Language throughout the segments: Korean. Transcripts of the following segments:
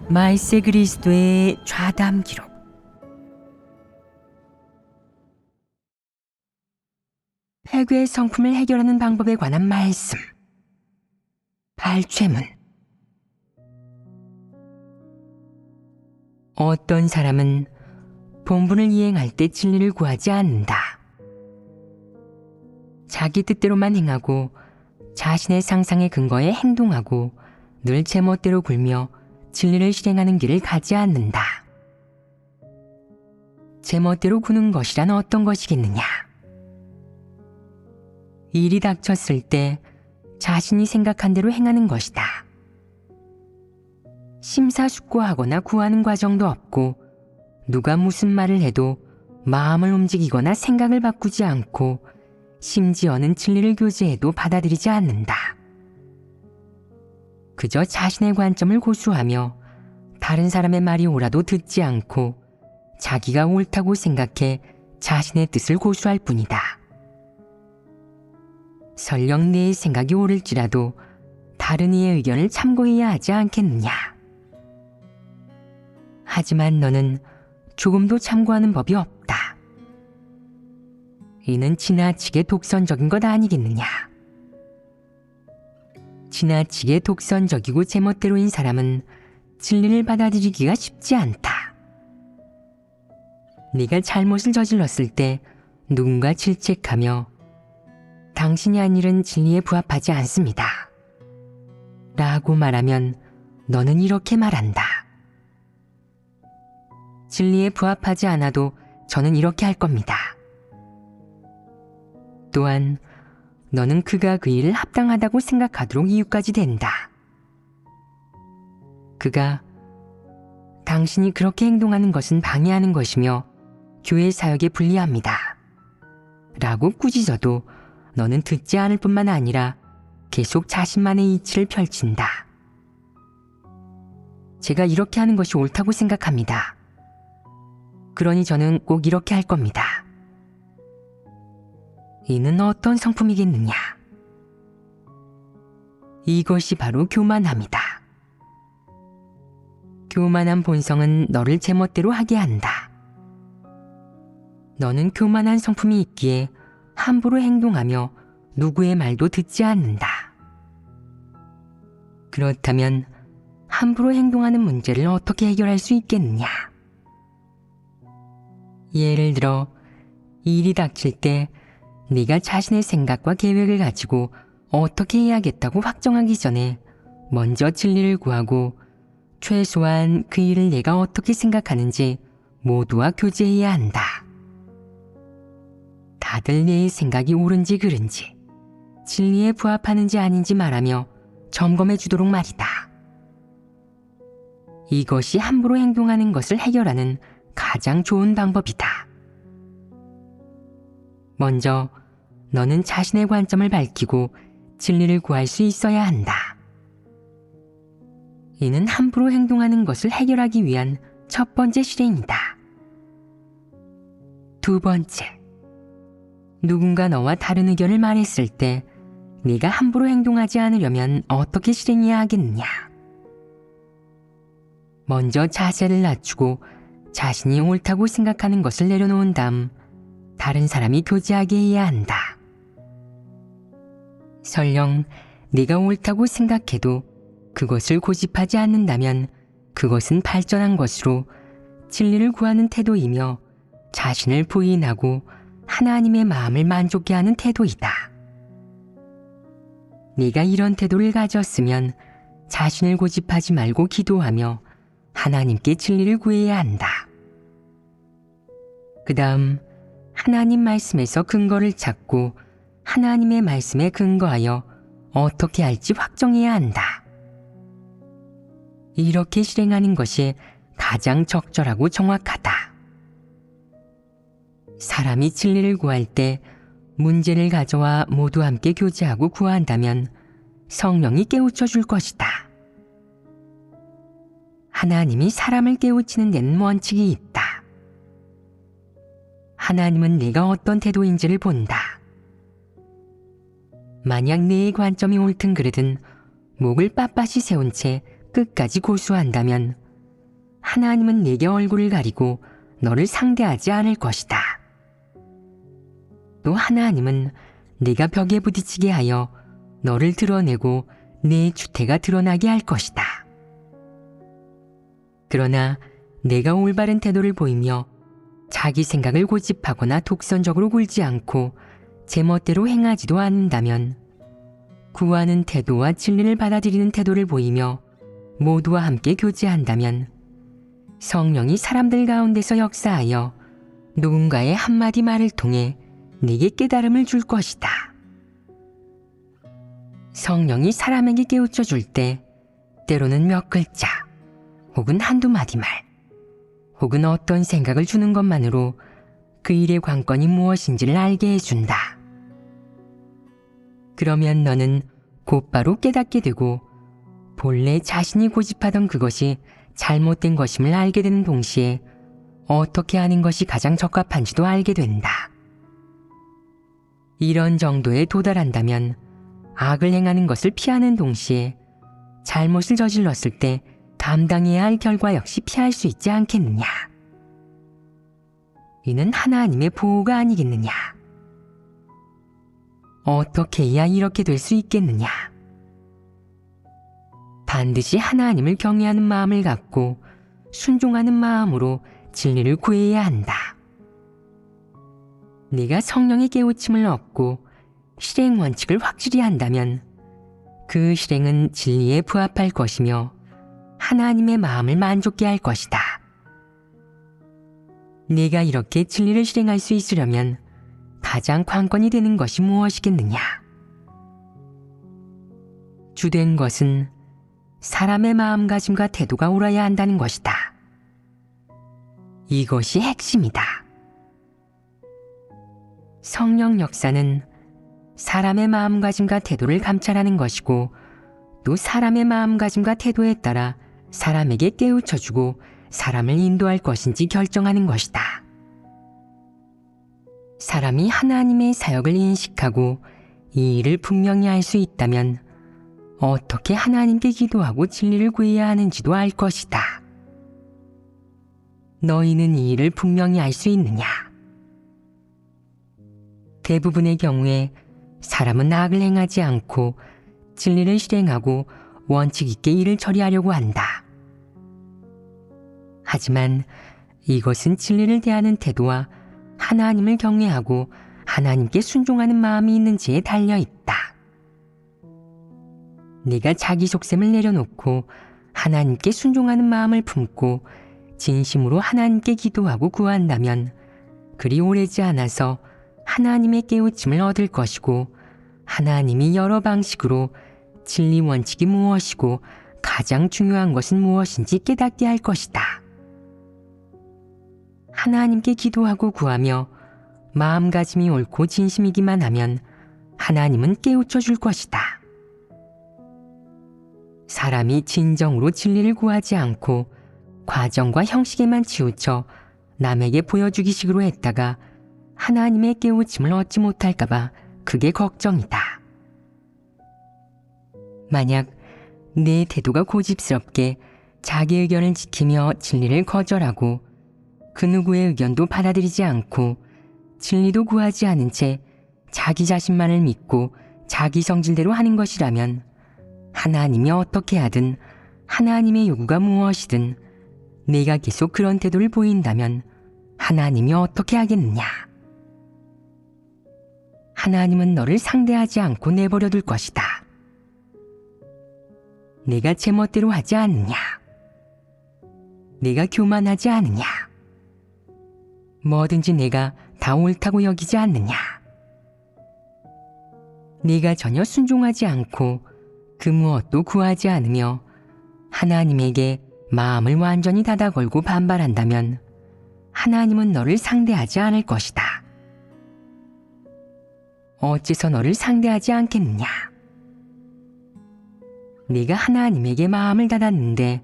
말세 그리스도의 좌담 기록. 폐괴의 성품을 해결하는 방법에 관한 말씀. 발췌문. 어떤 사람은 본분을 이행할 때 진리를 구하지 않는다. 자기 뜻대로만 행하고 자신의 상상에 근거해 행동하고 늘 제멋대로 굴며 진리를 실행하는 길을 가지 않는다. 제멋대로 구는 것이란 어떤 것이겠느냐? 일이 닥쳤을 때 자신이 생각한 대로 행하는 것이다. 심사숙고하거나 구하는 과정도 없고 누가 무슨 말을 해도 마음을 움직이거나 생각을 바꾸지 않고 심지어는 진리를 교제해도 받아들이지 않는다. 그저 자신의 관점을 고수하며 다른 사람의 말이 옳아도 듣지 않고 자기가 옳다고 생각해 자신의 뜻을 고수할 뿐이다. 설령 내 생각이 옳을지라도 다른 이의 의견을 참고해야 하지 않겠느냐. 하지만 너는 조금도 참고하는 법이 없다. 이는 지나치게 독선적인 것 아니겠느냐. 지나치게 독선적이고 제멋대로인 사람은 진리를 받아들이기가 쉽지 않다. 네가 잘못을 저질렀을 때 누군가 질책하며 당신이 한 일은 진리에 부합하지 않습니다. 라고 말하면 너는 이렇게 말한다. 진리에 부합하지 않아도 저는 이렇게 할 겁니다. 또한 너는 그가 그 일을 합당하다고 생각하도록 이유까지 된다. 그가 당신이 그렇게 행동하는 것은 방해하는 것이며 교회 사역에 불리합니다. 라고 꾸짖어도 너는 듣지 않을 뿐만 아니라 계속 자신만의 이치를 펼친다. 제가 이렇게 하는 것이 옳다고 생각합니다. 그러니 저는 꼭 이렇게 할 겁니다. 이는 어떤 성품이겠느냐? 이것이 바로 교만함이다. 교만한 본성은 너를 제멋대로 하게 한다. 너는 교만한 성품이 있기에 함부로 행동하며 누구의 말도 듣지 않는다. 그렇다면 함부로 행동하는 문제를 어떻게 해결할 수 있겠느냐? 예를 들어 일이 닥칠 때 네가 자신의 생각과 계획을 가지고 어떻게 해야겠다고 확정하기 전에 먼저 진리를 구하고 최소한 그 일을 내가 어떻게 생각하는지 모두와 교제해야 한다. 다들 내 생각이 옳은지 그른지 진리에 부합하는지 아닌지 말하며 점검해 주도록 말이다. 이것이 함부로 행동하는 것을 해결하는 가장 좋은 방법이다. 먼저 너는 자신의 관점을 밝히고 진리를 구할 수 있어야 한다. 이는 함부로 행동하는 것을 해결하기 위한 첫 번째 실행이다. 두 번째, 누군가 너와 다른 의견을 말했을 때 네가 함부로 행동하지 않으려면 어떻게 실행해야 하겠느냐? 먼저 자세를 낮추고 자신이 옳다고 생각하는 것을 내려놓은 다음 다른 사람이 교제하게 해야 한다. 설령 네가 옳다고 생각해도 그것을 고집하지 않는다면 그것은 발전한 것으로 진리를 구하는 태도이며 자신을 부인하고 하나님의 마음을 만족해 하는 태도이다. 네가 이런 태도를 가졌으면 자신을 고집하지 말고 기도하며 하나님께 진리를 구해야 한다. 그 다음 하나님 말씀에서 근거를 찾고 하나님의 말씀에 근거하여 어떻게 할지 확정해야 한다. 이렇게 실행하는 것이 가장 적절하고 정확하다. 사람이 진리를 구할 때 문제를 가져와 모두 함께 교제하고 구한다면 성령이 깨우쳐 줄 것이다. 하나님이 사람을 깨우치는 데는 원칙이 있다. 하나님은 네가 어떤 태도인지를 본다. 만약 네 관점이 옳든 그르든 목을 빳빳이 세운 채 끝까지 고수한다면 하나님은 내게 얼굴을 가리고 너를 상대하지 않을 것이다. 또 하나님은 내가 벽에 부딪히게 하여 너를 드러내고 내 주태가 드러나게 할 것이다. 그러나 내가 올바른 태도를 보이며 자기 생각을 고집하거나 독선적으로 굴지 않고 제멋대로 행하지도 않는다면, 구하는 태도와 진리를 받아들이는 태도를 보이며 모두와 함께 교제한다면 성령이 사람들 가운데서 역사하여 누군가의 한마디 말을 통해 네게 깨달음을 줄 것이다. 성령이 사람에게 깨우쳐 줄 때 때로는 몇 글자 혹은 한두 마디 말 혹은 어떤 생각을 주는 것만으로 그 일의 관건이 무엇인지를 알게 해준다. 그러면 너는 곧바로 깨닫게 되고 본래 자신이 고집하던 그것이 잘못된 것임을 알게 되는 동시에 어떻게 하는 것이 가장 적합한지도 알게 된다. 이런 정도에 도달한다면 악을 행하는 것을 피하는 동시에 잘못을 저질렀을 때 감당해야 할 결과 역시 피할 수 있지 않겠느냐. 이는 하나님의 보호가 아니겠느냐. 어떻게 해야 이렇게 될 수 있겠느냐. 반드시 하나님을 경외하는 마음을 갖고 순종하는 마음으로 진리를 구해야 한다. 네가 성령의 깨우침을 얻고 실행 원칙을 확실히 한다면 그 실행은 진리에 부합할 것이며 하나님의 마음을 만족케 할 것이다. 네가 이렇게 진리를 실행할 수 있으려면 가장 관건이 되는 것이 무엇이겠느냐? 주된 것은 사람의 마음가짐과 태도가 옳아야 한다는 것이다. 이것이 핵심이다. 성령 역사는 사람의 마음가짐과 태도를 감찰하는 것이고, 또 사람의 마음가짐과 태도에 따라 사람에게 깨우쳐주고 사람을 인도할 것인지 결정하는 것이다. 사람이 하나님의 사역을 인식하고 이 일을 분명히 알 수 있다면 어떻게 하나님께 기도하고 진리를 구해야 하는지도 알 것이다. 너희는 이 일을 분명히 알 수 있느냐? 대부분의 경우에 사람은 악을 행하지 않고 진리를 실행하고 원칙 있게 일을 처리하려고 한다. 하지만 이것은 진리를 대하는 태도와 하나님을 경외하고 하나님께 순종하는 마음이 있는지에 달려 있다. 네가 자기 속셈을 내려놓고 하나님께 순종하는 마음을 품고 진심으로 하나님께 기도하고 구한다면 그리 오래지 않아서 하나님의 깨우침을 얻을 것이고, 하나님이 여러 방식으로 진리 원칙이 무엇이고 가장 중요한 것은 무엇인지 깨닫게 할 것이다. 하나님께 기도하고 구하며 마음가짐이 옳고 진심이기만 하면 하나님은 깨우쳐 줄 것이다. 사람이 진정으로 진리를 구하지 않고 과정과 형식에만 치우쳐 남에게 보여주기식으로 했다가 하나님의 깨우침을 얻지 못할까봐 그게 걱정이다. 만약 내 태도가 고집스럽게 자기 의견을 지키며 진리를 거절하고 그 누구의 의견도 받아들이지 않고 진리도 구하지 않은 채 자기 자신만을 믿고 자기 성질대로 하는 것이라면 하나님이 어떻게 하든 하나님의 요구가 무엇이든 내가 계속 그런 태도를 보인다면 하나님이 어떻게 하겠느냐? 하나님은 너를 상대하지 않고 내버려 둘 것이다. 내가 제멋대로 하지 않느냐? 내가 교만하지 않느냐? 뭐든지 내가 다 옳다고 여기지 않느냐? 네가 전혀 순종하지 않고 그 무엇도 구하지 않으며 하나님에게 마음을 완전히 닫아 걸고 반발한다면 하나님은 너를 상대하지 않을 것이다. 어째서 너를 상대하지 않겠느냐? 네가 하나님에게 마음을 닫았는데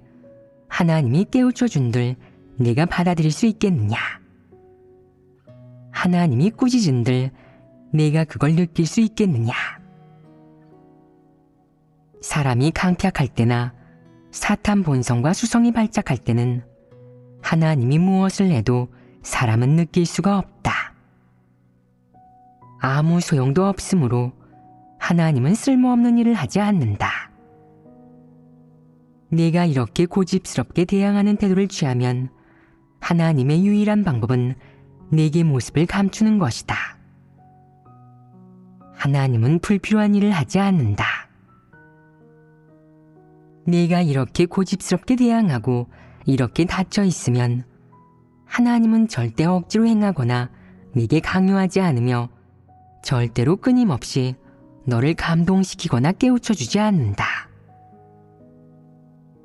하나님이 깨우쳐 준들 네가 받아들일 수 있겠느냐? 하나님이 꾸짖은들 내가 그걸 느낄 수 있겠느냐? 사람이 강팍할 때나 사탄 본성과 수성이 발작할 때는 하나님이 무엇을 해도 사람은 느낄 수가 없다. 아무 소용도 없으므로 하나님은 쓸모없는 일을 하지 않는다. 내가 이렇게 고집스럽게 대항하는 태도를 취하면 하나님의 유일한 방법은 내게 모습을 감추는 것이다. 하나님은 불필요한 일을 하지 않는다. 내가 이렇게 고집스럽게 대항하고 이렇게 닫혀 있으면 하나님은 절대 억지로 행하거나 내게 강요하지 않으며 절대로 끊임없이 너를 감동시키거나 깨우쳐주지 않는다.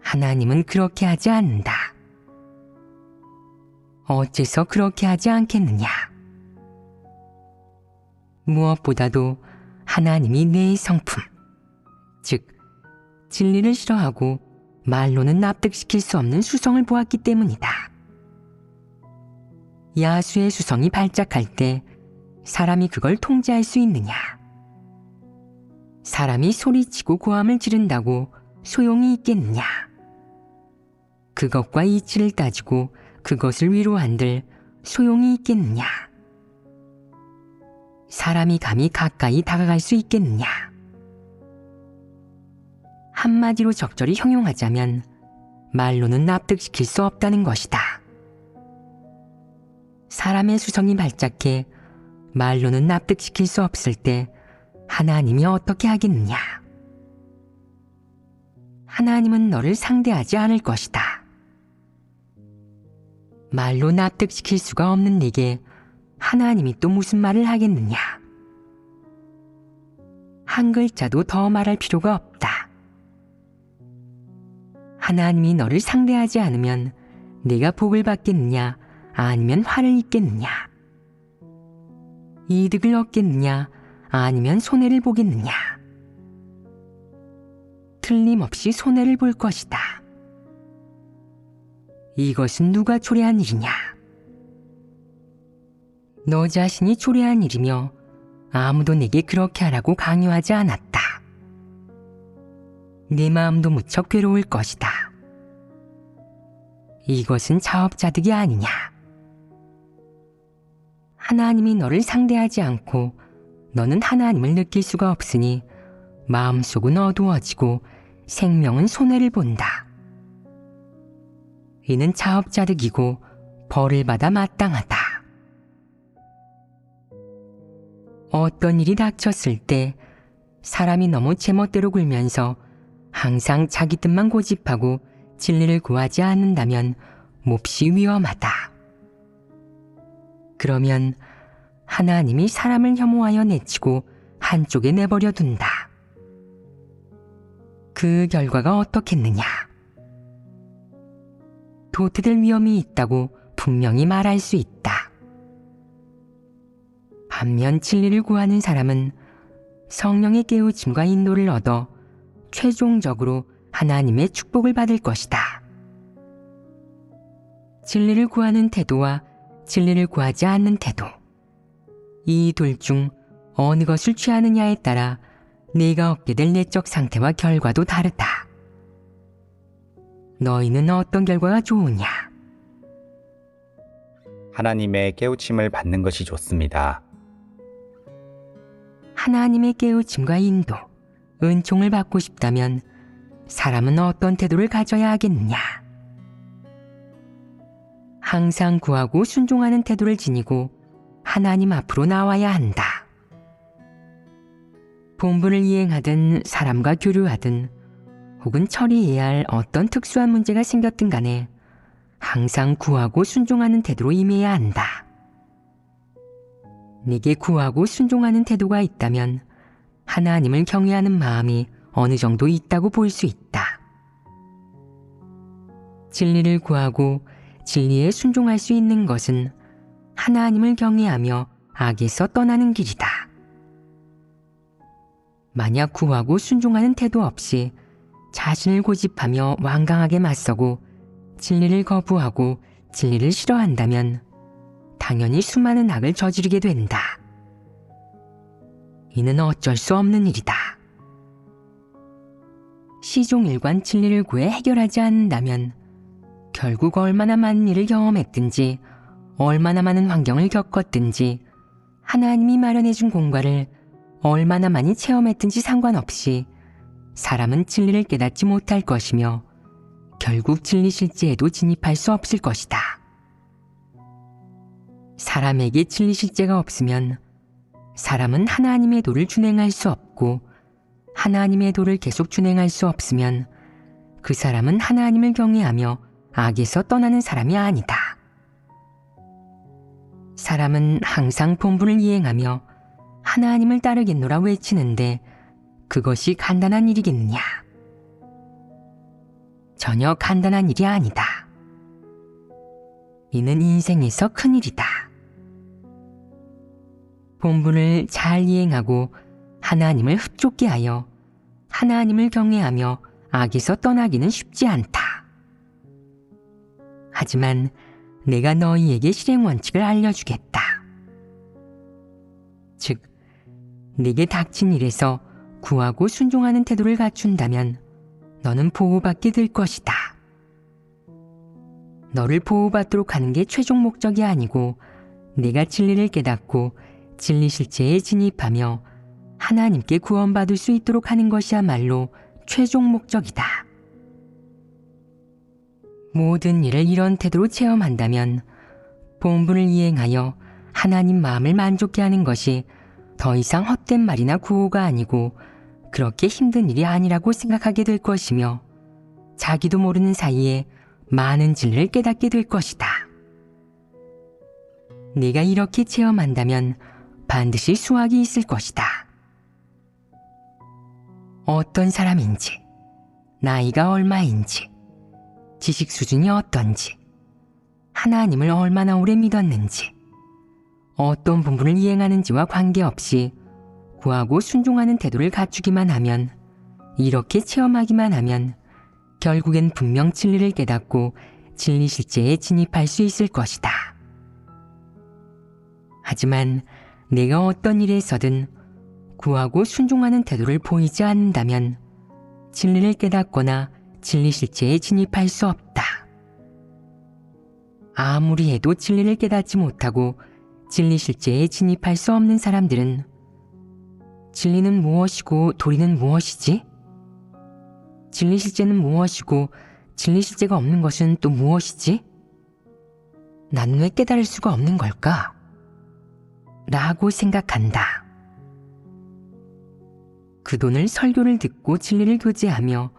하나님은 그렇게 하지 않는다. 어째서 그렇게 하지 않겠느냐? 무엇보다도 하나님이 내 성품, 즉 진리를 싫어하고 말로는 납득시킬 수 없는 수성을 보았기 때문이다. 야수의 수성이 발작할 때 사람이 그걸 통제할 수 있느냐? 사람이 소리치고 고함을 지른다고 소용이 있겠느냐? 그것과 이치를 따지고 그것을 위로한들 소용이 있겠느냐? 사람이 감히 가까이 다가갈 수 있겠느냐? 한마디로 적절히 형용하자면 말로는 납득시킬 수 없다는 것이다. 사람의 수성이 발작해 말로는 납득시킬 수 없을 때 하나님이 어떻게 하겠느냐? 하나님은 너를 상대하지 않을 것이다. 말로 납득시킬 수가 없는 네게 하나님이 또 무슨 말을 하겠느냐? 한 글자도 더 말할 필요가 없다. 하나님이 너를 상대하지 않으면 네가 복을 받겠느냐? 아니면 화를 입겠느냐? 이득을 얻겠느냐? 아니면 손해를 보겠느냐? 틀림없이 손해를 볼 것이다. 이것은 누가 초래한 일이냐? 너 자신이 초래한 일이며 아무도 내게 그렇게 하라고 강요하지 않았다. 내 마음도 무척 괴로울 것이다. 이것은 자업자득이 아니냐? 하나님이 너를 상대하지 않고 너는 하나님을 느낄 수가 없으니 마음속은 어두워지고 생명은 손해를 본다. 이는 자업자득이고 벌을 받아 마땅하다. 어떤 일이 닥쳤을 때 사람이 너무 제멋대로 굴면서 항상 자기 뜻만 고집하고 진리를 구하지 않는다면 몹시 위험하다. 그러면 하나님이 사람을 혐오하여 내치고 한쪽에 내버려 둔다. 그 결과가 어떻겠느냐? 도태될 위험이 있다고 분명히 말할 수 있다. 반면 진리를 구하는 사람은 성령의 깨우침과 인도를 얻어 최종적으로 하나님의 축복을 받을 것이다. 진리를 구하는 태도와 진리를 구하지 않는 태도, 이 둘 중 어느 것을 취하느냐에 따라 네가 얻게 될 내적 상태와 결과도 다르다. 너희는 어떤 결과가 좋으냐? 하나님의 깨우침을 받는 것이 좋습니다. 하나님의 깨우침과 인도, 은총을 받고 싶다면 사람은 어떤 태도를 가져야 하겠느냐? 항상 구하고 순종하는 태도를 지니고 하나님 앞으로 나와야 한다. 본분을 이행하든 사람과 교류하든 혹은 처리해야 할 어떤 특수한 문제가 생겼든 간에 항상 구하고 순종하는 태도로 임해야 한다. 네게 구하고 순종하는 태도가 있다면 하나님을 경외하는 마음이 어느 정도 있다고 볼 수 있다. 진리를 구하고 진리에 순종할 수 있는 것은 하나님을 경외하며 악에서 떠나는 길이다. 만약 구하고 순종하는 태도 없이 자신을 고집하며 완강하게 맞서고 진리를 거부하고 진리를 싫어한다면 당연히 수많은 악을 저지르게 된다. 이는 어쩔 수 없는 일이다. 시종일관 진리를 구해 해결하지 않는다면 결국 얼마나 많은 일을 경험했든지 얼마나 많은 환경을 겪었든지 하나님이 마련해준 공과를 얼마나 많이 체험했든지 상관없이 사람은 진리를 깨닫지 못할 것이며 결국 진리 실제에도 진입할 수 없을 것이다. 사람에게 진리 실제가 없으면 사람은 하나님의 도를 준행할 수 없고 하나님의 도를 계속 준행할 수 없으면 그 사람은 하나님을 경외하며 악에서 떠나는 사람이 아니다. 사람은 항상 본분을 이행하며 하나님을 따르겠노라 외치는데 그것이 간단한 일이겠느냐? 전혀 간단한 일이 아니다. 이는 인생에서 큰 일이다. 본분을 잘 이행하고 하나님을 흡족게 하여 하나님을 경외하며 악에서 떠나기는 쉽지 않다. 하지만 내가 너희에게 실행 원칙을 알려주겠다. 즉, 네게 닥친 일에서 구하고 순종하는 태도를 갖춘다면 너는 보호받게 될 것이다. 너를 보호받도록 하는 게 최종 목적이 아니고 네가 진리를 깨닫고 진리 실제에 진입하며 하나님께 구원받을 수 있도록 하는 것이야말로 최종 목적이다. 모든 일을 이런 태도로 체험한다면 본분을 이행하여 하나님 마음을 만족케 하는 것이 더 이상 헛된 말이나 구호가 아니고 그렇게 힘든 일이 아니라고 생각하게 될 것이며 자기도 모르는 사이에 많은 진리를 깨닫게 될 것이다. 네가 이렇게 체험한다면 반드시 수확이 있을 것이다. 어떤 사람인지, 나이가 얼마인지, 지식 수준이 어떤지, 하나님을 얼마나 오래 믿었는지, 어떤 본분을 이행하는지와 관계없이 구하고 순종하는 태도를 갖추기만 하면, 이렇게 체험하기만 하면 결국엔 분명 진리를 깨닫고 진리 실제에 진입할 수 있을 것이다. 하지만 내가 어떤 일에서든 구하고 순종하는 태도를 보이지 않는다면 진리를 깨닫거나 진리 실제에 진입할 수 없다. 아무리 해도 진리를 깨닫지 못하고 진리 실제에 진입할 수 없는 사람들은 진리는 무엇이고 도리는 무엇이지? 진리 실제는 무엇이고 진리 실제가 없는 것은 또 무엇이지? 나는 왜 깨달을 수가 없는 걸까? 라고 생각한다. 그 돈을 설교를 듣고 진리를 교제하며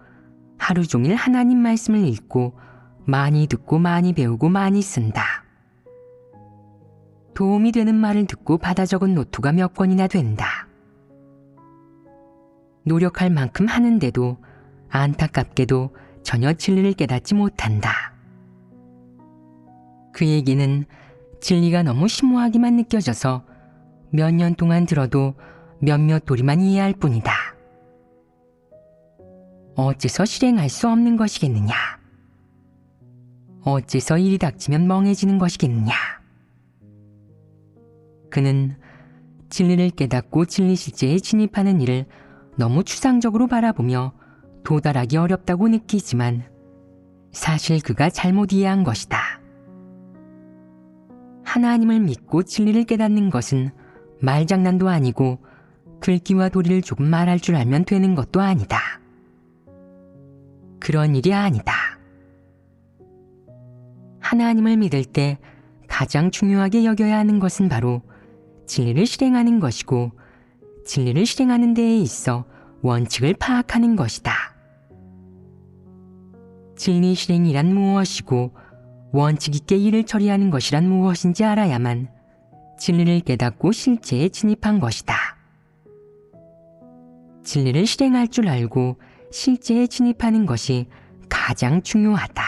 하루 종일 하나님 말씀을 읽고 많이 듣고 많이 배우고 많이 쓴다. 도움이 되는 말을 듣고 받아 적은 노트가 몇 권이나 된다. 노력할 만큼 하는데도 안타깝게도 전혀 진리를 깨닫지 못한다. 그 얘기는 진리가 너무 심오하기만 느껴져서 몇 년 동안 들어도 몇몇 도리만 이해할 뿐이다. 어째서 실행할 수 없는 것이겠느냐? 어째서 일이 닥치면 멍해지는 것이겠느냐? 그는 진리를 깨닫고 진리 실제에 진입하는 일을 너무 추상적으로 바라보며 도달하기 어렵다고 느끼지만 사실 그가 잘못 이해한 것이다. 하나님을 믿고 진리를 깨닫는 것은 말장난도 아니고 글귀와 도리를 조금 말할 줄 알면 되는 것도 아니다. 그런 일이 아니다. 하나님을 믿을 때 가장 중요하게 여겨야 하는 것은 바로 진리를 실행하는 것이고 진리를 실행하는 데에 있어 원칙을 파악하는 것이다. 진리 실행이란 무엇이고 원칙 있게 일을 처리하는 것이란 무엇인지 알아야만 진리를 깨닫고 실제에 진입한 것이다. 진리를 실행할 줄 알고 실제에 진입하는 것이 가장 중요하다.